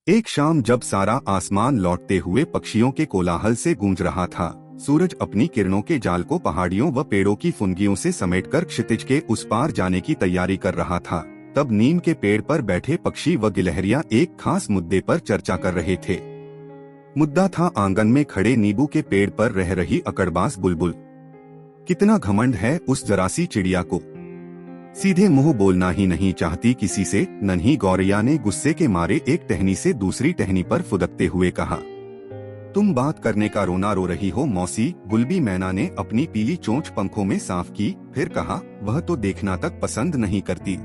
एक शाम जब सारा आसमान लौटते हुए पक्षियों के कोलाहल से गूंज रहा था, सूरज अपनी किरणों के जाल को पहाड़ियों व पेड़ों की फुनगियों से समेटकर क्षितिज के उस पार जाने की तैयारी कर रहा था, तब नीम के पेड़ पर बैठे पक्षी व गिलहरियां एक खास मुद्दे पर चर्चा कर रहे थे। मुद्दा था आंगन में खड़े नींबू के पेड़ पर रह रही अकड़बाज बुलबुल। कितना घमंड है उस जरासी चिड़िया को, सीधे मुंह बोलना ही नहीं चाहती किसी से। नन्ही गौरैया ने गुस्से के मारे एक टहनी से दूसरी टहनी पर फुदकते हुए कहा, तुम बात करने का रोना रो रही हो मौसी। गुलबी मैना ने अपनी पीली चोंच पंखों में साफ की, फिर कहा, वह तो देखना तक पसंद नहीं करती।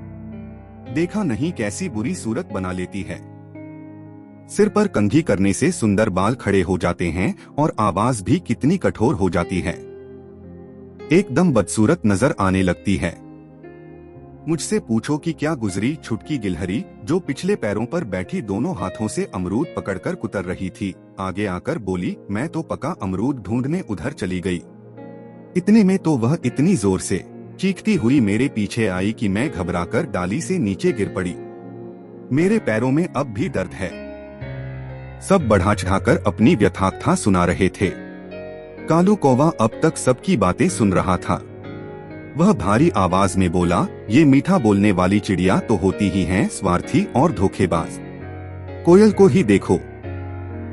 देखा नहीं कैसी बुरी सूरत बना लेती है। सिर पर कंघी करने से सुंदर बाल खड़े हो जाते हैं और आवाज भी कितनी कठोर हो जाती है, एकदम बदसूरत नजर आने लगती है। मुझसे पूछो कि क्या गुजरी छुटकी गिलहरी, जो पिछले पैरों पर बैठी दोनों हाथों से अमरूद पकड़कर कुतर रही थी, आगे आकर बोली, मैं तो पका अमरूद ढूंढने उधर चली गई। इतने में तो वह इतनी जोर से चीखती हुई मेरे पीछे आई कि मैं घबराकर डाली से नीचे गिर पड़ी। मेरे पैरों में अब भी दर्द है। सब बढ़ा चढ़ाकर अपनी व्यथाकथा सुना रहे थे। कालू कौवा अब तक सबकी बातें सुन रहा था। वह भारी आवाज में बोला, ये मीठा बोलने वाली चिड़िया तो होती ही है स्वार्थी और धोखेबाज। कोयल को ही देखो,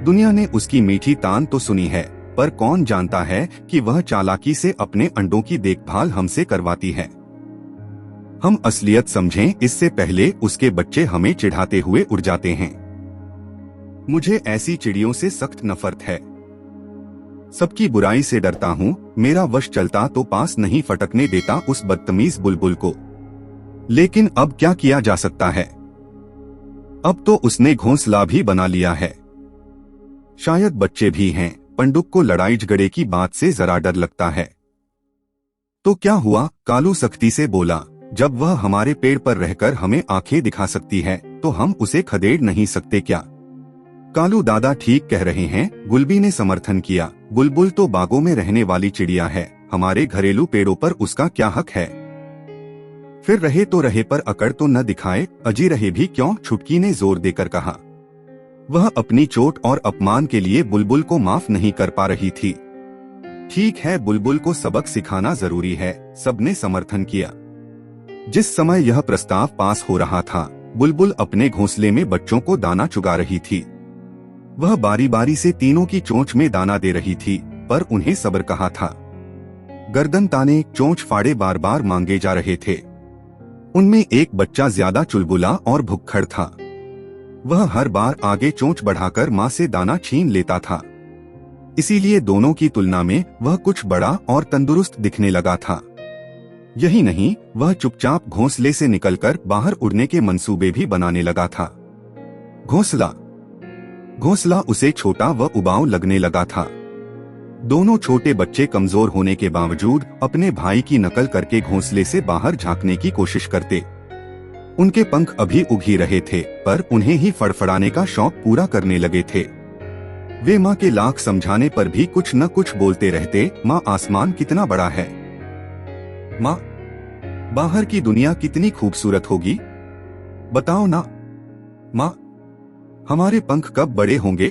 दुनिया ने उसकी मीठी तान तो सुनी है, पर कौन जानता है कि वह चालाकी से अपने अंडों की देखभाल हमसे करवाती है। हम असलियत समझें इससे पहले उसके बच्चे हमें चिढ़ाते हुए उड़ जाते हैं। मुझे ऐसी चिड़ियों से सख्त नफरत है। सबकी बुराई से डरता हूँ। मेरा वश चलता तो पास नहीं फटकने देता उस बदतमीज बुलबुल को। लेकिन अब क्या किया जा सकता है, अब तो उसने घोंसला भी बना लिया है। शायद बच्चे भी हैं, पंडुक को लड़ाई झगड़े की बात से जरा डर लगता है। तो क्या हुआ, कालू सख्ती से बोला, जब वह हमारे पेड़ पर रहकर हमें आंखें दिखा सकती है तो हम उसे खदेड़ नहीं सकते क्या? कालू दादा ठीक कह रहे हैं, गुलबी ने समर्थन किया। बुलबुल तो बागों में रहने वाली चिड़िया है, हमारे घरेलू पेड़ों पर उसका क्या हक है? फिर रहे तो रहे पर अकड़ तो न दिखाए, अजी रहे भी क्यों? छुटकी ने जोर देकर कहा। वह अपनी चोट और अपमान के लिए बुलबुल को माफ नहीं कर पा रही थी। ठीक है, बुलबुल को सबक सिखाना जरूरी है, सबने समर्थन किया। जिस समय यह प्रस्ताव पास हो रहा था, बुलबुल अपने घोंसले में बच्चों को दाना चुगा रही थी। वह बारी बारी से तीनों की चोंच में दाना दे रही थी, पर उन्हें सब्र कहा था। गर्दन ताने, चोंच फाड़े बार बार मांगे जा रहे थे। उनमें एक बच्चा ज्यादा चुलबुला और भुक्खड़ था। वह हर बार आगे चोंच बढ़ाकर मां से दाना छीन लेता था, इसीलिए दोनों की तुलना में वह कुछ बड़ा और तंदुरुस्त दिखने लगा था। यही नहीं, वह चुपचाप घोंसले से निकलकर बाहर उड़ने के मंसूबे भी बनाने लगा था। घोंसला उसे छोटा व उबाऊ लगने लगा था। दोनों छोटे बच्चे कमजोर होने के बावजूद अपने भाई की नकल करके घोंसले से बाहर झांकने की कोशिश करते। उनके पंख अभी उग ही रहे थे, पर उन्हें ही फड़फड़ाने का शौक पूरा करने लगे थे। वे माँ के लाख समझाने पर भी कुछ न कुछ बोलते रहते। माँ, आसमान कितना बड़ा है। माँ, बाहर की दुनिया कितनी खूबसूरत होगी, बताओ ना। माँ, हमारे पंख कब बड़े होंगे,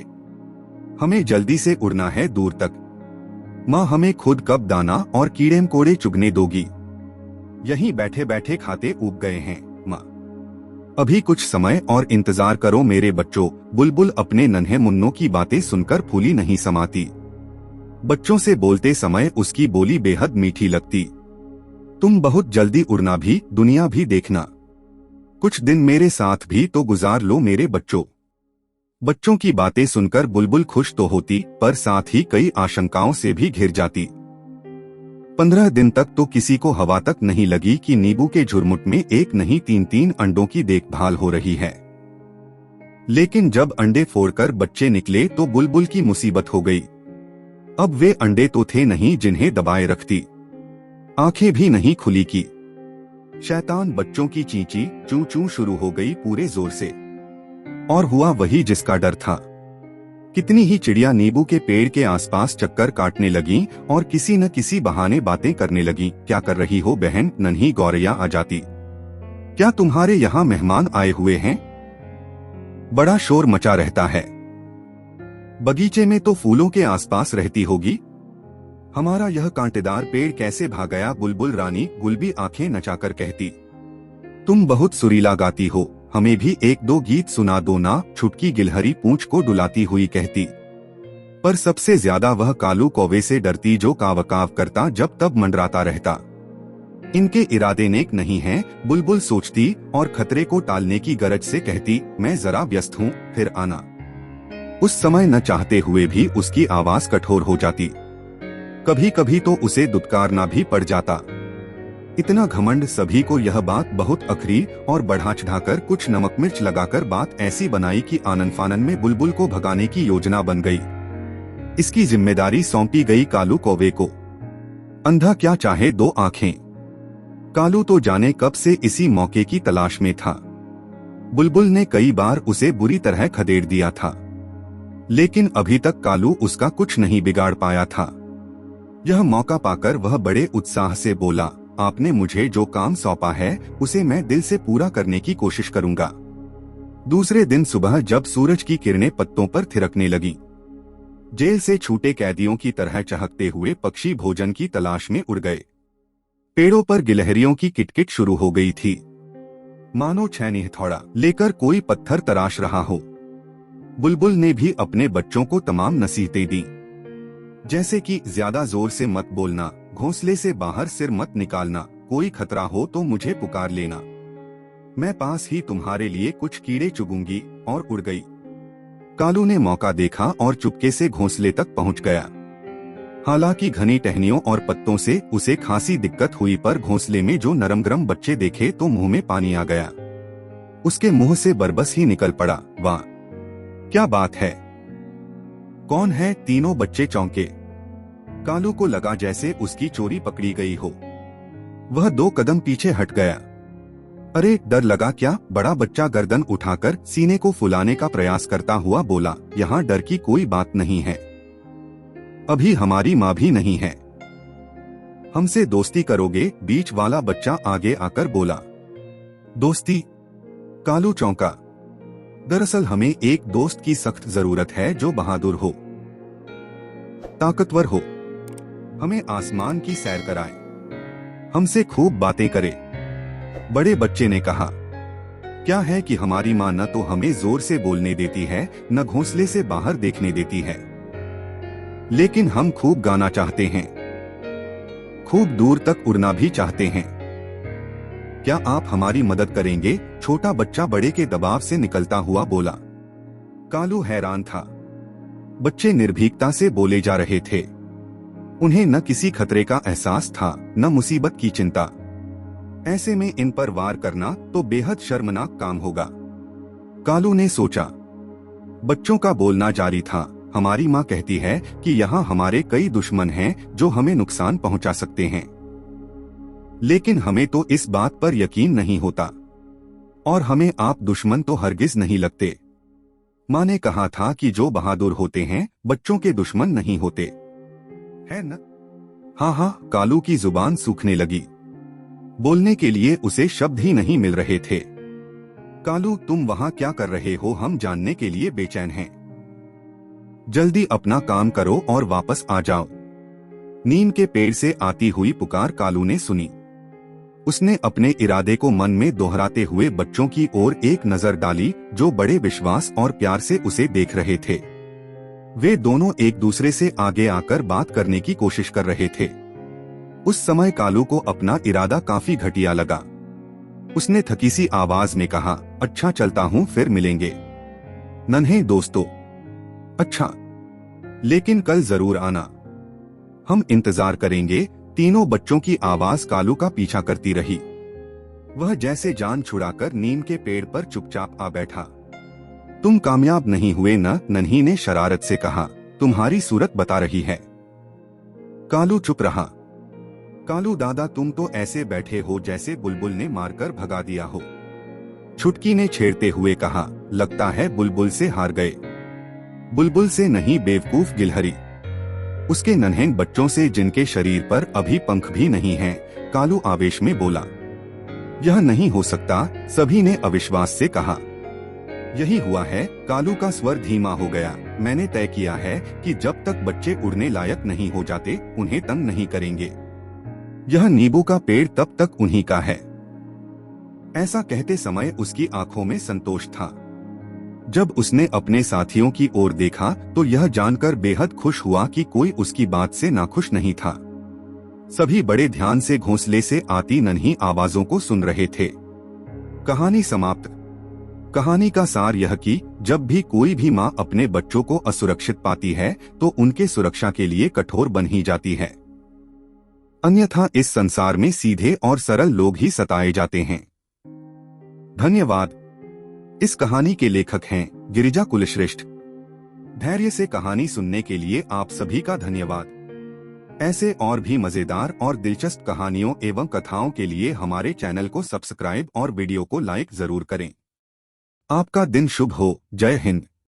हमें जल्दी से उड़ना है दूर तक। माँ, हमें खुद कब दाना और कीड़े मकोड़े चुगने दोगी, यहीं बैठे बैठे खाते ऊब गए हैं। माँ, अभी कुछ समय और इंतजार करो मेरे बच्चों। बुलबुल अपने नन्हे मुन्नों की बातें सुनकर फूली नहीं समाती। बच्चों से बोलते समय उसकी बोली बेहद मीठी लगती। तुम बहुत जल्दी उड़ना भी, दुनिया भी देखना। कुछ दिन मेरे साथ भी तो गुजार लो मेरे बच्चों। बच्चों की बातें सुनकर बुलबुल खुश तो होती, पर साथ ही कई आशंकाओं से भी घिर जाती। 15 दिन तक तो किसी को हवा तक नहीं लगी कि नींबू के झुरमुट में एक नहीं 3-3 अंडों की देखभाल हो रही है। लेकिन जब अंडे फोड़कर बच्चे निकले तो बुलबुल की मुसीबत हो गई। अब वे अंडे तो थे नहीं जिन्हें दबाए रखती, आंखें भी नहीं खुली की। शैतान बच्चों की चींची चू चू शुरू हो गई पूरे जोर से, और हुआ वही जिसका डर था। कितनी ही चिड़िया नींबू के पेड़ के आसपास चक्कर काटने लगीं और किसी न किसी बहाने बातें करने लगीं। क्या कर रही हो बहन? नन्ही गौरैया आ जाती। क्या तुम्हारे यहाँ मेहमान आए हुए हैं? बड़ा शोर मचा रहता है। बगीचे में तो फूलों के आसपास रहती होगी। हमारा यह कांटेदार पेड़ कैसे भाग गया? बुलबुल रानी गुलबी आंखें नचाकर कहती। तुम बहुत सुरीला गाती हो, हमें भी एक दो गीत सुना दो ना, छुटकी गिलहरी पूंछ को डुलाती हुई कहती। पर सबसे ज्यादा वह कालू कौवे से डरती, जो कावकाव करता जब तब मंडराता रहता। इनके इरादे नेक नहीं हैं, बुलबुल सोचती और खतरे को टालने की गरज से कहती, मैं जरा व्यस्त हूँ, फिर आना। उस समय न चाहते हुए भी उसकी आवाज कठोर हो जाती। कभी कभी तो उसे दुत्कारना भी पड़ जाता। इतना घमंड सभी को यह बात बहुत अखरी, और बढ़ा चढ़ाकर कुछ नमक मिर्च लगाकर बात ऐसी बनाई कि आनन फानन में बुलबुल को भगाने की योजना बन गई। इसकी जिम्मेदारी सौंपी गई कालू कौवे को। अंधा क्या चाहे दो आंखें। कालू तो जाने कब से इसी मौके की तलाश में था। बुलबुल ने कई बार उसे बुरी तरह खदेड़ दिया था, लेकिन अभी तक कालू उसका कुछ नहीं बिगाड़ पाया था। यह मौका पाकर वह बड़े उत्साह से बोला, आपने मुझे जो काम सौंपा है उसे मैं दिल से पूरा करने की कोशिश करूंगा। दूसरे दिन सुबह जब सूरज की किरणें पत्तों पर थिरकने लगी, जेल से छूटे कैदियों की तरह चहकते हुए पक्षी भोजन की तलाश में उड़ गए। पेड़ों पर गिलहरियों की किटकिट शुरू हो गई थी, मानो छैनी हथौड़ा लेकर कोई पत्थर तराश रहा हो। बुलबुल ने भी अपने बच्चों को तमाम नसीहतें दी, जैसे कि ज्यादा जोर से मत बोलना, घोंसले से बाहर सिर मत निकालना, कोई खतरा हो तो मुझे पुकार लेना, मैं पास ही तुम्हारे लिए कुछ कीड़े चुगूंगी, और उड़ गई। कालू ने मौका देखा और चुपके से घोंसले तक पहुंच गया। हालांकि घनी टहनियों और पत्तों से उसे खासी दिक्कत हुई, पर घोंसले में जो नरम गरम बच्चे देखे तो मुंह में पानी आ गया। उसके मुंह से बरबस ही निकल पड़ा, वाह क्या बात है। कौन है? तीनों बच्चे चौंके। कालू को लगा जैसे उसकी चोरी पकड़ी गई हो। वह 2 कदम पीछे हट गया। अरे डर लगा क्या? बड़ा बच्चा गर्दन उठाकर सीने को फुलाने का प्रयास करता हुआ बोला, यहाँ डर की कोई बात नहीं है, अभी हमारी माँ भी नहीं है, हमसे दोस्ती करोगे? बीच वाला बच्चा आगे आकर बोला। दोस्ती? कालू चौंका। दरअसल हमें एक दोस्त की सख्त जरूरत है जो बहादुर हो, ताकतवर हो, हमें आसमान की सैर कराए, हमसे खूब बातें करे। बड़े बच्चे ने कहा, क्या है कि हमारी माँ न तो हमें जोर से बोलने देती है, न घोंसले से बाहर देखने देती है, लेकिन हम खूब गाना चाहते हैं, खूब दूर तक उड़ना भी चाहते हैं। क्या आप हमारी मदद करेंगे? छोटा बच्चा बड़े के दबाव से निकलता हुआ बोला। कालू हैरान था। बच्चे निर्भीकता से बोले जा रहे थे। उन्हें न किसी खतरे का एहसास था, न मुसीबत की चिंता। ऐसे में इन पर वार करना तो बेहद शर्मनाक काम होगा। कालू ने सोचा। बच्चों का बोलना जारी था। हमारी माँ कहती है कि यहाँ हमारे कई दुश्मन हैं जो हमें नुकसान पहुँचा सकते हैं, लेकिन हमें तो इस बात पर यकीन नहीं होता, और हमें आप दुश्मन तो हरगिज नहीं लगते। माँ ने कहा था कि जो बहादुर होते हैं बच्चों के दुश्मन नहीं होते, है न? हाँ हाँ, कालू की जुबान सूखने लगी। बोलने के लिए उसे शब्द ही नहीं मिल रहे थे। कालू तुम वहाँ क्या कर रहे हो? हम जानने के लिए बेचैन हैं। जल्दी अपना काम करो और वापस आ जाओ। नीम के पेड़ से आती हुई पुकार कालू ने सुनी। उसने अपने इरादे को मन में दोहराते हुए बच्चों की ओर एक नजर डाली, जो बड़े विश्वास और प्यार से उसे देख रहे थे। वे दोनों एक दूसरे से आगे आकर बात करने की कोशिश कर रहे थे। उस समय कालू को अपना इरादा काफी घटिया लगा। उसने थकी सी आवाज में कहा, अच्छा चलता हूँ, फिर मिलेंगे नन्हे दोस्तों। अच्छा, लेकिन कल जरूर आना, हम इंतजार करेंगे। तीनों बच्चों की आवाज कालू का पीछा करती रही। वह जैसे जान छुड़ाकर नीम के पेड़ पर चुपचाप आ बैठा। तुम कामयाब नहीं हुए न? नन्ही ने शरारत से कहा। तुम्हारी सूरत बता रही है। कालू चुप रहा। कालू दादा, तुम तो ऐसे बैठे हो जैसे बुलबुल ने मारकर भगा दिया हो। छुटकी ने छेड़ते हुए कहा। लगता है बुलबुल से हार गए। बुलबुल से नहीं, बेवकूफ गिलहरी, उसके नन्हे बच्चों से जिनके शरीर पर अभी पंख भी नहीं हैं। कालू आवेश में बोला। यह नहीं हो सकता, सभी ने अविश्वास से कहा। यही हुआ है। कालू का स्वर धीमा हो गया। मैंने तय किया है कि जब तक बच्चे उड़ने लायक नहीं हो जाते उन्हें तंग नहीं करेंगे। यह नींबू का पेड़ तब तक उन्हीं का है। ऐसा कहते समय उसकी आंखों में संतोष था। जब उसने अपने साथियों की ओर देखा तो यह जानकर बेहद खुश हुआ कि कोई उसकी बात से नाखुश नहीं था। सभी बड़े ध्यान से घोंसले से आती नन्ही आवाजों को सुन रहे थे। कहानी समाप्त। कहानी का सार यह कि जब भी कोई भी माँ अपने बच्चों को असुरक्षित पाती है तो उनके सुरक्षा के लिए कठोर बन ही जाती है। अन्यथा इस संसार में सीधे और सरल लोग ही सताए जाते हैं। धन्यवाद। इस कहानी के लेखक हैं गिरिजा कुलश्रेष्ठ। धैर्य से कहानी सुनने के लिए आप सभी का धन्यवाद। ऐसे और भी मजेदार और दिलचस्प कहानियों एवं कथाओं के लिए हमारे चैनल को सब्सक्राइब और वीडियो को लाइक जरूर करें। आपका दिन शुभ हो। जय हिंद।